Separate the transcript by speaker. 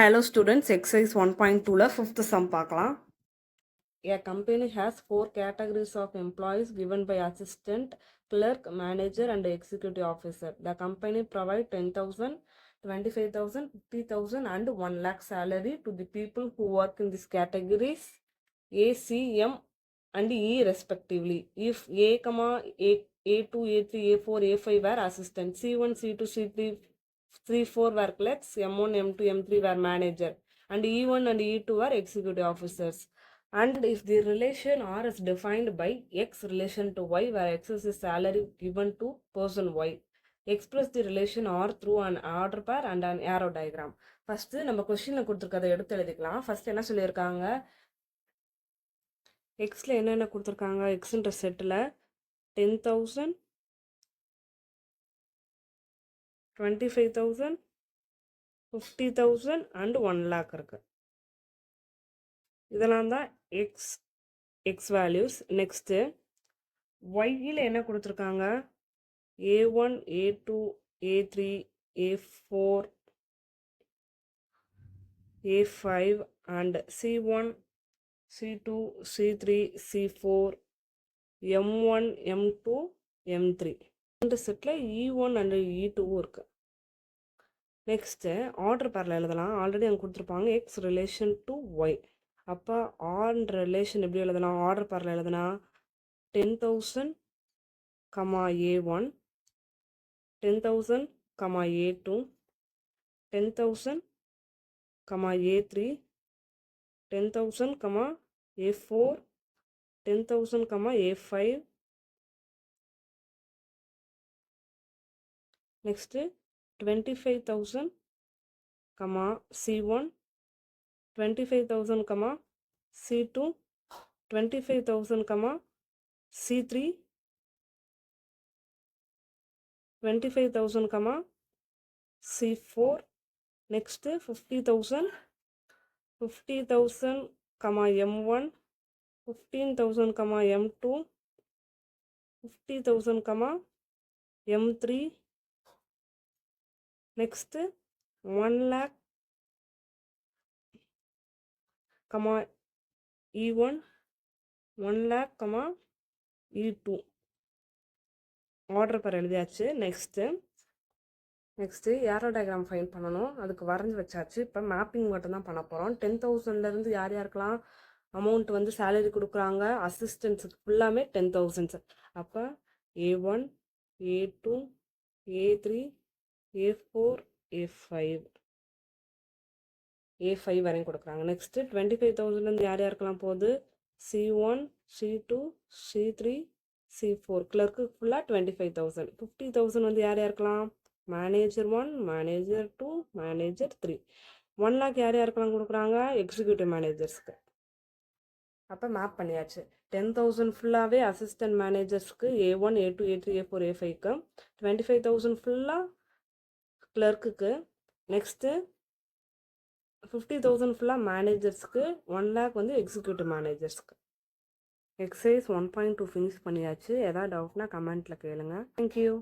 Speaker 1: Hello students, exercise 1.2 fifth sum பார்க்கலாம். A company has 4 categories of employees given by assistant, clerk, manager and executive officer. The company provide 10,000, 25,000, 50,000 and 1 lakh salary to the people who work in these categories A, C, M and E respectively. If A, A2, A3, A4, A5 were assistant, C1, C2, C3, 3, 4 were clerks, M1, M2, M3 were manager, and E1 and E2 were executive officers. And if the relation R is defined by X relation to Y, where X is the salary given to person Y, express the relation R through an order pair and an arrow diagram. First, நம்ம கொஸ்டினில் கொடுத்துருக்கதை எடுத்து எழுதிக்கலாம். First என்ன சொல்லியிருக்காங்க, எக்ஸில் என்னென்ன கொடுத்துருக்காங்க, எக்ஸுன்ற settle 10,000, 25,000, 50,000 and 1 lakh இருக்கு. இதெல்லாம் தான் எக்ஸ் வேல்யூஸ். நெக்ஸ்ட்டு ஒய்யில் என்ன கொடுத்துருக்காங்க, A1, A2, A3, A4, A5 and C1, C2, C3, C4, M1, M2, M3. இந்த செட்டில் E1 and E2 இருக்கு. நெக்ஸ்ட்டு ஆர்டர் பேரில் எழுதலாம். ஆல்ரெடி அங்கே கொடுத்துருப்பாங்க எக்ஸ் ரிலேஷன் டு ஒய். அப்போ ஆர் ரிலேஷன் எப்படி எழுதலாம், ஆர்டர் பேரில் எழுதுனா 10,000, A1, 10,000, A2, 10,000, A3, 10,000, A4, 10,000, A5. Next 25,000, C1, 25,000, C2, 25,000, C3, 25,000, C4. Next 50,000, M1, 15,000, M2, 50,000, M3. Next 1 lakh, E1, 1 lakh, E2. Order பேர் எழுதியாச்சு. நெக்ஸ்ட்டு ஏரோ டயக்ராம் ஃபைன் பண்ணணும். அதுக்கு வரைஞ்சி வச்சாச்சு. இப்போ மேப்பிங் மட்டும்தான் பண்ண போகிறோம். 10,000லேருந்து யார் யாருக்கெல்லாம் அமௌண்ட் வந்து சேலரி கொடுக்குறாங்க, அசிஸ்டன்ஸுக்கு ஃபுல்லாமே 10,000. அப்போ A1, A2, A3, A4, A5 வரையும் கொடுக்குறாங்க. நெக்ஸ்ட்டு 25,000லேருந்து யார் யாருக்கெல்லாம் போகுது, C1, C2, C3, C4. Clerk ஃபுல்லாக 25,000. 50,000 வந்து யார் யாருக்கலாம், மேனேஜர் 1, மேனேஜர் 2, மேனேஜர் 3. 1 lakh யார் யாருக்கெல்லாம் கொடுக்குறாங்க, எக்ஸிக்யூட்டிவ் மேனேஜர்ஸ்க்கு. அப்போ மேப் பண்ணியாச்சு. 10,000 ஃபுல்லாகவே assistant மேனேஜர்ஸ்க்கு A1, A2, A3, A4, A5க்கு. 25,000 ஃபுல்லாக கிளர்க்குக்கு. நெக்ஸ்ட்டு 50,000 ஃபுல்லாக மேனேஜர்ஸ்க்கு. 1 lakh வந்து எக்ஸிக்யூட்டிவ் மேனேஜர்ஸ்க்கு. எக்ஸசைஸ் 1.2 ஃபினிஷ் பண்ணியாச்சு. எதாவது டவுட்னா கமெண்ட்டில் கேளுங்க. தேங்க்யூ.